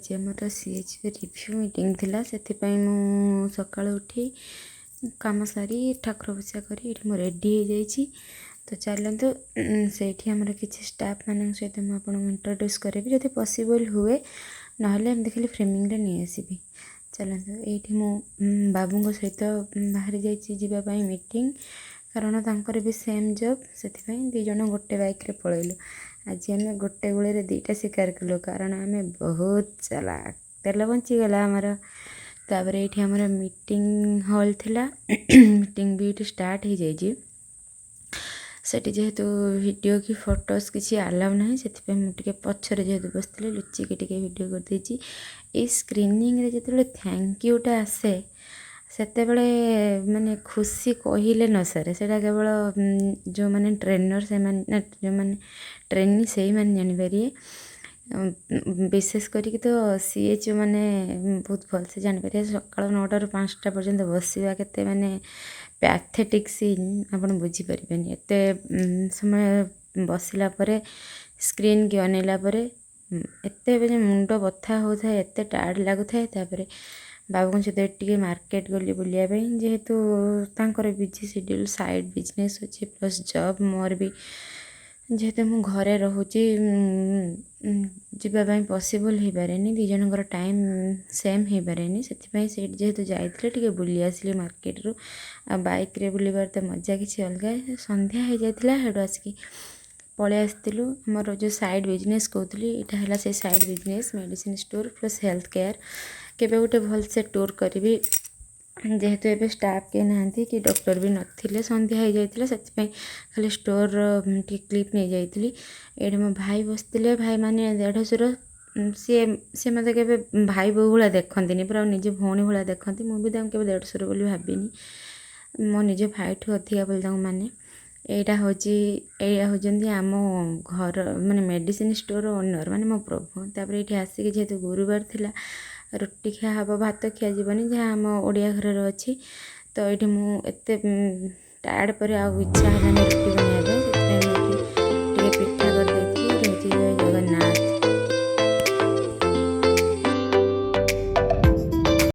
आज आमर CH review meeting थिला सेथिपाई मु सकाळ उठी काम सारी ठाकुर पूजा करी ये मु रेडी हो जाइए। तो चलतु से किसी स्टाफ मान सहित मुझे इंट्रोड्यूस करी जब पॉसिबल हुए ना खाली फ्रेमिंग नहीं आसबि। चलतु ये मु बाबू सहित बाहरी जावाई मीटिंग कारण तांकर भी सेम जॉब से दी जन गोटे बाइक रे पलैलु। आज आम गोटे गुड़े दीटा शिकार कलु कारण आम बहुत चलाक तेल बंचीगला आमर। तापर ये आमर मीटिंग हॉल थिला मीटिंग भी ये स्टार्ट हो जाइए। सेठी जेहेतु वीडियो की फोटोज किसी आलाउ ना से मुझे पछरे जेहेतु बसती लुचिकी टे वीडियो कर देछि। ये स्क्रीनिंग रे जो थैंक यूटा आसे सेते बड़े माने खुशी कहले न सर से केवल जो माने ट्रेनर से जो माने ट्रेनिंग से ही माने जानिपारे। विशेष करी तो सीएच माने बहुत भल से जानिपारे सकाल 9टा ରୁ 5टा पर्यंत बसवा केते माने पैथेटिक सीन आपन बुझी परिबेनी। एते समय बसिला परे स्क्रीन की अनेला परे एते मुंड बथा होता है एते टायर्ड लगुता है। तापर बाबू सहित टे मार्केट गली बुलाया जेहेतु तांकर बिजी शेड्यूल साइड बिजनेस अच्छे प्लस जॉब मोर भी जेहेतु मु घरे रोचे जावाई पॉसिबल हो पारे दी जनकर टाइम सेम हो पारे से जेहेतु जाइए टे बुली आसिली मार्केट रू आ बाइक रे बुलबार तो मजा किसी अलग। संध्या हो जाता है आसिक पलि आसलु आमर जो साइड बिजनेस कहती यहाँ से side business medicine store plus health care केबे गोटे भल से टूर करी जेहेतु एबे स्टाफ के नांती कि डॉक्टर भी नथिले संध्या हो जाता से खाली स्टोर टी क्लिप नहीं जाइली। ये मो भाई बसते भाई माने 150 सी मत के भाई बो भाया देखती पूरा निज भौणी भाया देखती मुझे के 150 बोली भाविनी मो निज भाई ठू अधिका बोली माने। यहाँ हूँ आम घर माने मेडिसिन स्टोर ओनर माने मो प्रभु। तापर ये आसिक जेहेतु गुरुवार थिला रुटी खिया हम भात खिया जीवनी जहाँ आम ओडिया घर अच्छी। तो ये मुझे टायर्ड पर इच्छा है रुटी बनवाई।